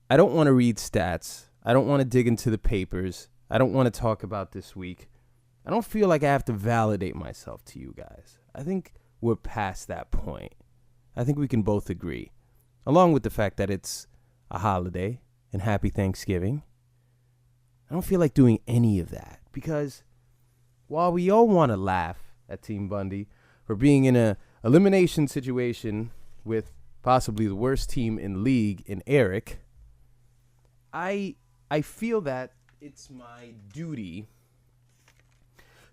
I don't want to read stats. I don't want to dig into the papers. I don't want to talk about this week. I don't feel like I have to validate myself to you guys. I think we're past that point. I think we can both agree, along with the fact that it's a holiday and happy Thanksgiving. I don't feel like doing any of that because while we all want to laugh at Team Bundy for being in a elimination situation with possibly the worst team in the league in Eric, I feel that it's my duty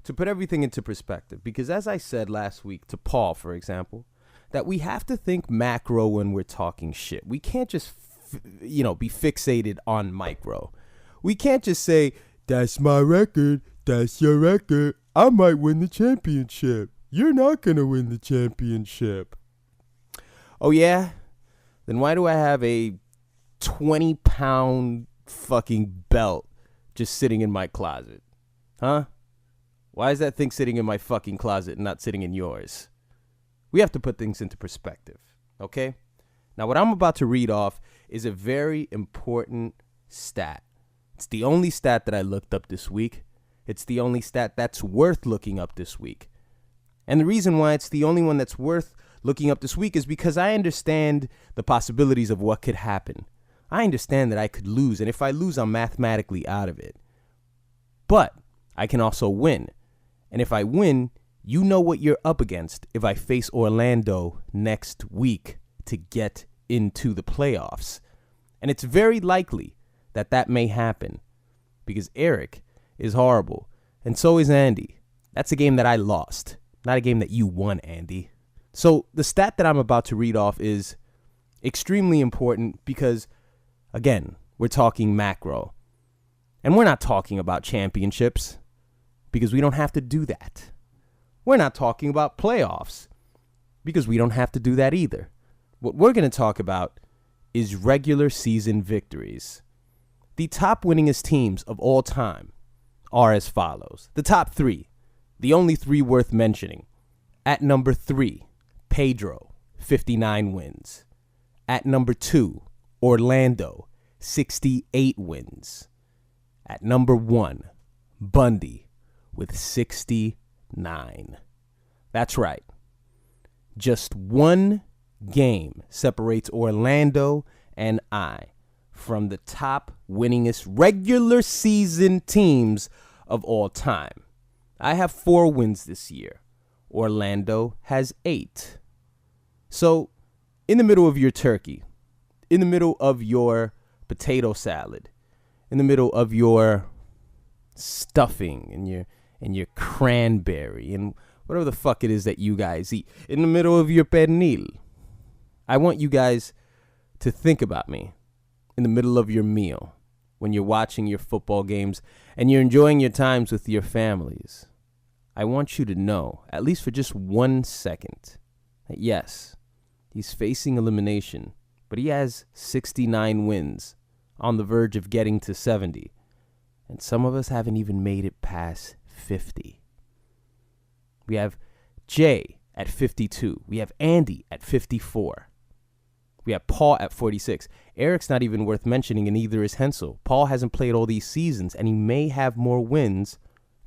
to put everything into perspective because as I said last week to Paul, for example, that we have to think macro when we're talking shit. We can't just, be fixated on micro. We can't just say, that's my record, that's your record, I might win the championship. You're not going to win the championship. Oh, yeah? Then why do I have a 20-pound fucking belt just sitting in my closet? Huh? Why is that thing sitting in my fucking closet and not sitting in yours? We have to put things into perspective, okay? Now, what I'm about to read off is a very important stat. It's the only stat that I looked up this week. It's the only stat that's worth looking up this week. And the reason why it's the only one that's worth looking up this week is because I understand the possibilities of what could happen. I understand that I could lose, and if I lose, I'm mathematically out of it. But I can also win. And if I win, you know what you're up against if I face Orlando next week to get into the playoffs. And it's very likely that that may happen because Eric is horrible, and so is Andy. That's a game that I lost, not a game that you won, Andy. So the stat that I'm about to read off is extremely important because, again, we're talking macro. And we're not talking about championships because we don't have to do that. We're not talking about playoffs because we don't have to do that either. What we're going to talk about is regular season victories. The top winningest teams of all time are as follows. The top three, the only three worth mentioning. At number 3, Pedro, 59 wins. At number 2, Orlando, 68 wins. At number 1, Bundy with 69. That's right. Just one game separates Orlando and I from the top winningest regular season teams of all time. I have 4 wins this year. Orlando has 8. So, in the middle of your turkey, in the middle of your potato salad, in the middle of your stuffing and your cranberry and whatever the fuck it is that you guys eat, in the middle of your pernil, I want you guys to think about me in the middle of your meal when you're watching your football games and you're enjoying your times with your families. I want you to know, at least for just 1 second, that yes, he's facing elimination, but he has 69 wins on the verge of getting to 70. And some of us haven't even made it past 50. We have Jay at 52. We have Andy at 54. We have Paul at 46. Eric's not even worth mentioning, and neither is Hensel. Paul hasn't played all these seasons, and he may have more wins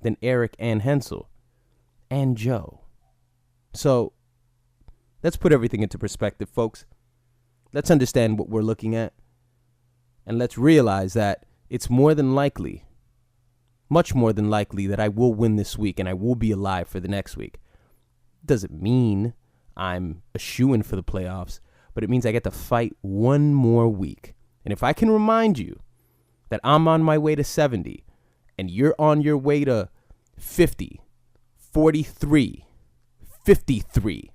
than Eric and Hensel and Joe. So let's put everything into perspective, folks. Let's understand what we're looking at, and let's realize that it's more than likely, much more than likely, that I will win this week and I will be alive for the next week. Doesn't mean I'm a shoo-in for the playoffs, but it means I get to fight one more week. And if I can remind you that I'm on my way to 70 and you're on your way to 50, 43, 53,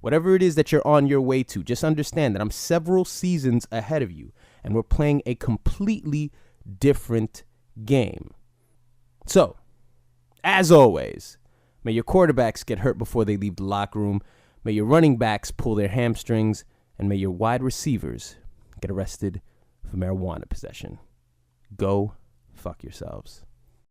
whatever it is that you're on your way to, just understand that I'm several seasons ahead of you and we're playing a completely different game. So, as always, may your quarterbacks get hurt before they leave the locker room. May your running backs pull their hamstrings. And may your wide receivers get arrested for marijuana possession. Go fuck yourselves.